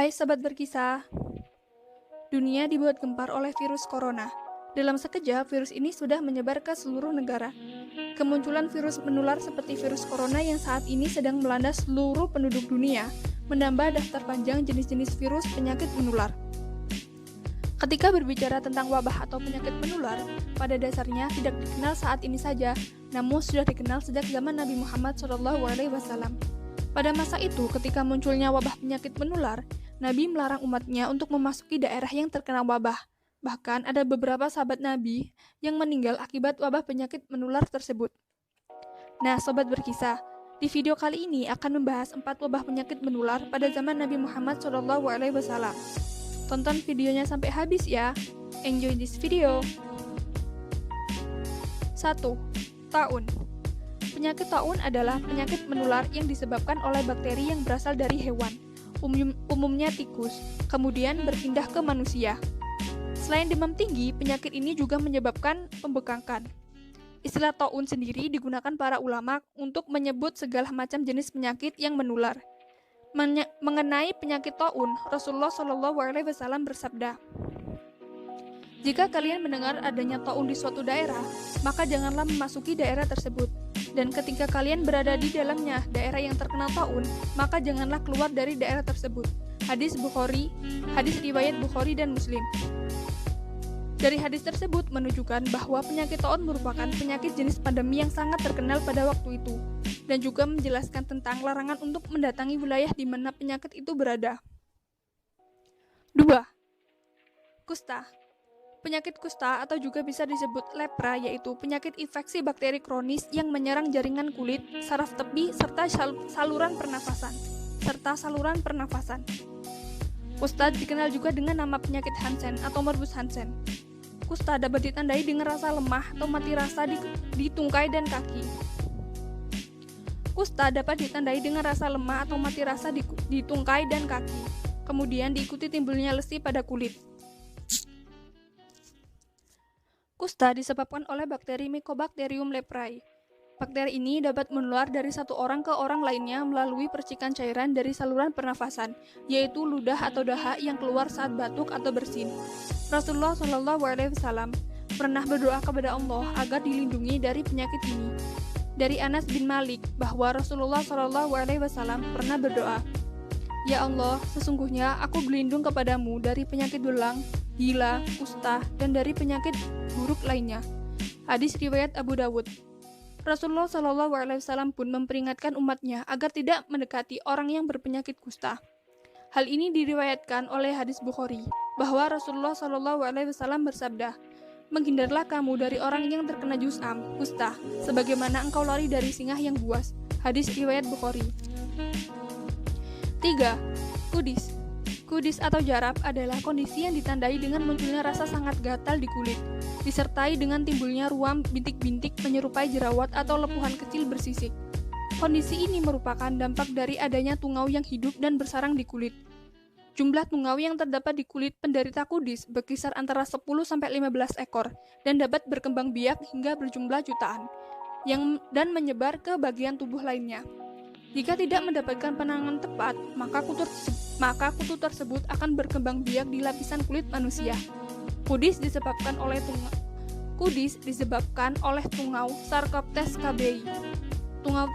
Hai Sobat Berkisah, dunia dibuat gempar oleh virus corona. Dalam sekejap, virus ini sudah menyebar ke seluruh negara. Kemunculan virus menular seperti virus corona yang saat ini sedang melanda seluruh penduduk dunia, menambah daftar panjang jenis-jenis virus penyakit menular. Ketika berbicara tentang wabah atau penyakit menular, pada dasarnya tidak dikenal saat ini saja, namun sudah dikenal sejak zaman Nabi Muhammad SAW. Pada masa itu, ketika munculnya wabah penyakit menular, Nabi melarang umatnya untuk memasuki daerah yang terkena wabah. Bahkan ada beberapa sahabat Nabi yang meninggal akibat wabah penyakit menular tersebut. Nah, Sobat Berkisah, di video kali ini akan membahas 4 wabah penyakit menular pada zaman Nabi Muhammad SAW. Tonton videonya sampai habis ya. Enjoy this video. 1. Taun. Penyakit taun adalah penyakit menular yang disebabkan oleh bakteri yang berasal dari hewan, umumnya tikus, kemudian berpindah ke manusia. Selain demam tinggi, penyakit ini juga menyebabkan pembengkakan. Istilah taun sendiri digunakan para ulama untuk menyebut segala macam jenis penyakit yang menular. Mengenai penyakit taun, Rasulullah SAW bersabda, "Jika kalian mendengar adanya taun di suatu daerah, maka janganlah memasuki daerah tersebut. Dan ketika kalian berada di dalamnya daerah yang terkena taun, maka janganlah keluar dari daerah tersebut." Hadis riwayat Bukhari dan Muslim. Dari hadis tersebut menunjukkan bahwa penyakit taun merupakan penyakit jenis pandemi yang sangat terkenal pada waktu itu, dan juga menjelaskan tentang larangan untuk mendatangi wilayah di mana penyakit itu berada. 2. Kusta. Penyakit kusta atau juga bisa disebut lepra yaitu penyakit infeksi bakteri kronis yang menyerang jaringan kulit, saraf tepi, serta saluran pernafasan. Kusta dikenal juga dengan nama penyakit Hansen atau morbus Hansen. Kusta dapat ditandai dengan rasa lemah atau mati rasa di tungkai dan kaki. Kusta dapat ditandai dengan rasa lemah atau mati rasa di tungkai dan kaki. Kemudian diikuti timbulnya lesi pada kulit. Kusta disebabkan oleh bakteri Mycobacterium leprae. Bakteri ini dapat menular dari satu orang ke orang lainnya melalui percikan cairan dari saluran pernafasan, yaitu ludah atau dahak yang keluar saat batuk atau bersin. Rasulullah SAW pernah berdoa kepada Allah agar dilindungi dari penyakit ini. Dari Anas bin Malik bahwa Rasulullah SAW pernah berdoa, "Ya Allah, sesungguhnya aku berlindung kepadamu dari penyakit belang, gila, kusta, dan dari penyakit buruk lainnya." Hadis riwayat Abu Dawud. Rasulullah SAW pun memperingatkan umatnya agar tidak mendekati orang yang berpenyakit kusta. Hal ini diriwayatkan oleh hadis Bukhari, bahwa Rasulullah SAW bersabda, "Menghindarlah kamu dari orang yang terkena jusam, kusta, sebagaimana engkau lari dari singa yang buas." Hadis riwayat Bukhari. 3. Kudis. Kudis atau jarab adalah kondisi yang ditandai dengan munculnya rasa sangat gatal di kulit, disertai dengan timbulnya ruam bintik-bintik menyerupai jerawat atau lepuhan kecil bersisik. Kondisi ini merupakan dampak dari adanya tungau yang hidup dan bersarang di kulit. Jumlah tungau yang terdapat di kulit penderita kudis berkisar antara 10-15 ekor dan dapat berkembang biak hingga berjumlah jutaan, dan menyebar ke bagian tubuh lainnya. Jika tidak mendapatkan penanganan tepat, maka kutu tersebut akan berkembang biak di lapisan kulit manusia. Kudis disebabkan oleh tungau Sarcoptes cabei. Tungau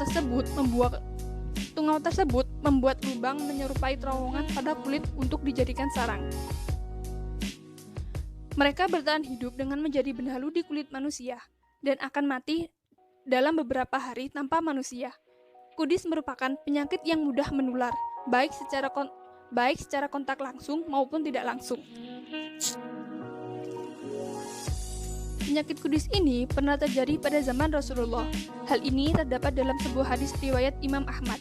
tersebut membuat lubang menyerupai terowongan pada kulit untuk dijadikan sarang. Mereka bertahan hidup dengan menjadi benalu di kulit manusia dan akan mati dalam beberapa hari tanpa manusia. Kudis merupakan penyakit yang mudah menular, baik secara kontak langsung maupun tidak langsung. Penyakit kudis ini pernah terjadi pada zaman Rasulullah. Hal ini terdapat dalam sebuah hadis riwayat Imam Ahmad.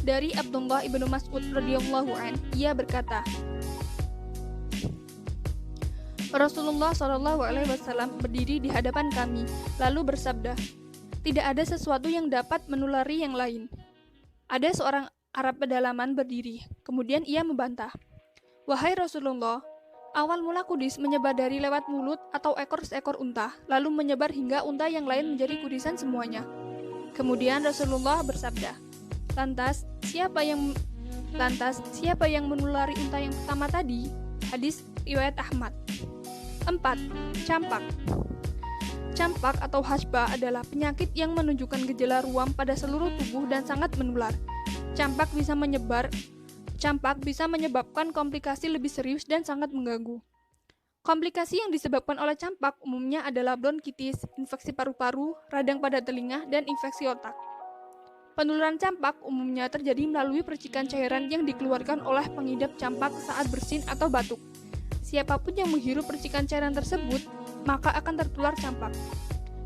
Dari Abdullah ibnu Mas'ud radhiyallahu anhu, ia berkata, Rasulullah SAW berdiri di hadapan kami, lalu bersabda, "Tidak ada sesuatu yang dapat menulari yang lain." Ada seorang Arab pedalaman berdiri, kemudian ia membantah, "Wahai Rasulullah, awal mula kudis menyebar dari lewat mulut atau ekor seekor unta, lalu menyebar hingga unta yang lain menjadi kudisan semuanya." Kemudian Rasulullah bersabda, "Lantas, siapa yang Lantas, siapa yang menulari unta yang pertama tadi? Hadis riwayat Ahmad. 4. Campak. Campak atau hasbah adalah penyakit yang menunjukkan gejala ruam pada seluruh tubuh dan sangat menular. Campak bisa menyebabkan komplikasi lebih serius dan sangat mengganggu. Komplikasi yang disebabkan oleh campak umumnya adalah bronkitis, infeksi paru-paru, radang pada telinga, dan infeksi otak. Penularan campak umumnya terjadi melalui percikan cairan yang dikeluarkan oleh pengidap campak saat bersin atau batuk. Siapapun yang menghirup percikan cairan tersebut, maka akan tertular campak.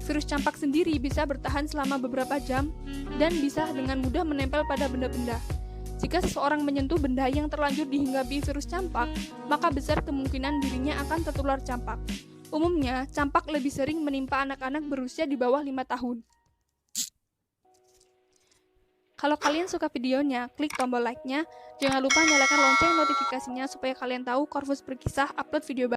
Virus campak sendiri bisa bertahan selama beberapa jam dan bisa dengan mudah menempel pada benda-benda. Jika seseorang menyentuh benda yang terlanjur dihinggapi virus campak, maka besar kemungkinan dirinya akan tertular campak. Umumnya, campak lebih sering menimpa anak-anak berusia di bawah 5 tahun. Kalau kalian suka videonya, klik tombol like-nya. Jangan lupa nyalakan lonceng notifikasinya supaya kalian tahu Corvus Berkisah upload video baru.